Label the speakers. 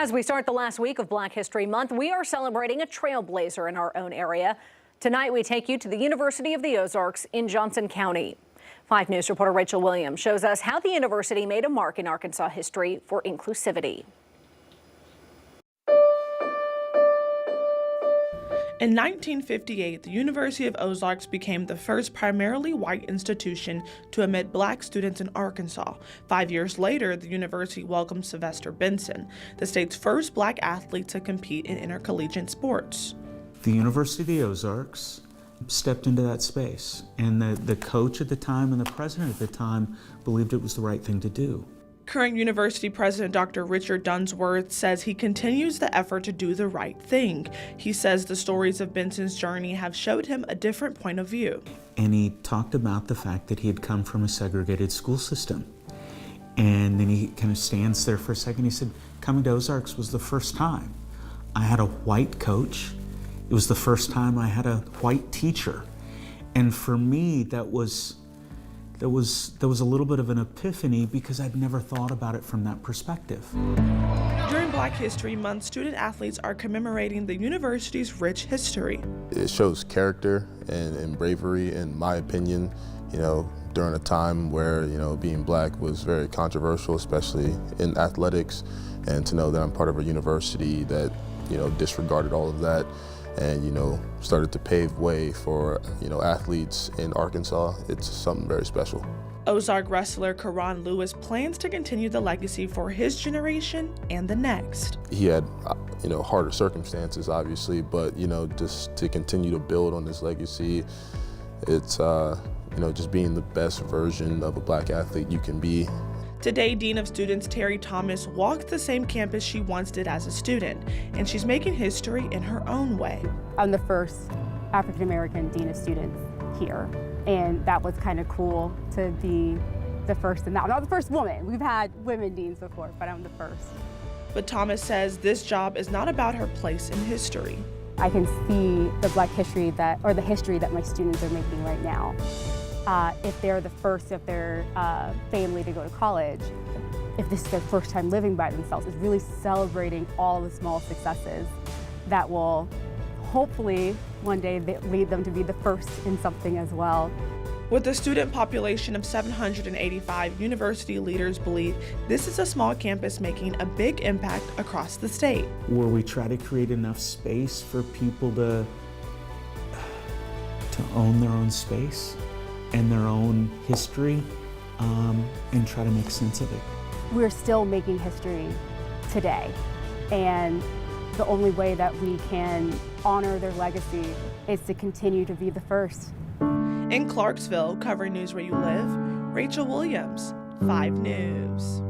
Speaker 1: As we start the last week of Black History Month, we are celebrating a trailblazer in our own area. Tonight, we take you to the University of the Ozarks in Johnson County. 5 News reporter Rachel Williams shows us how the university made a mark in Arkansas history for inclusivity.
Speaker 2: In 1958, the University of Ozarks became the first primarily white institution to admit black students in Arkansas. 5 years later, the university welcomed Sylvester Benson, the state's first black athlete to compete in intercollegiate sports.
Speaker 3: The University of the Ozarks stepped into that space, and the coach at the time and the president at the time believed it was the right thing to do.
Speaker 2: Current university president Dr. Richard Dunsworth says he continues the effort to do the right thing. He says the stories of Benson's journey have showed him a different point of view.
Speaker 3: And he talked about the fact that he had come from a segregated school system. And then he kind of stands there for a second. He said, coming to Ozarks was the first time I had a white coach. It was the first time I had a white teacher. And for me, that was a little bit of an epiphany because I'd never thought about it from that perspective.
Speaker 2: During Black History Month, student athletes are commemorating the university's rich history.
Speaker 4: It shows character and bravery, in my opinion, during a time where, being black was very controversial, especially in athletics, and to know that I'm part of a university that, disregarded all of that and, started to pave way for, athletes in Arkansas. It's something very special.
Speaker 2: Ozark wrestler Karan Lewis plans to continue the legacy for his generation and the next.
Speaker 4: He had, harder circumstances, obviously, but, just to continue to build on this legacy, it's, just being the best version of a black athlete you can be.
Speaker 2: Today, Dean of Students Terry Thomas walked the same campus she once did as a student, and she's making history in her own way.
Speaker 5: I'm the first African-American Dean of Students here, and that was kind of cool to be the first in that. I'm not the first woman. We've had women deans before, but I'm the first.
Speaker 2: But Thomas says this job is not about her place in history.
Speaker 5: I can see the black history the history that my students are making right now. If they're the first of their family to go to college, if this is their first time living by themselves, it's really celebrating all the small successes that will hopefully one day lead them to be the first in something as well.
Speaker 2: With a student population of 785, university leaders believe this is a small campus making a big impact across the state.
Speaker 3: Where we try to create enough space for people to own their own space and their own history, and try to make sense of it.
Speaker 5: We're still making history today, and the only way that we can honor their legacy is to continue to be the first.
Speaker 2: In Clarksville, covering news where you live, Rachel Williams, 5 News.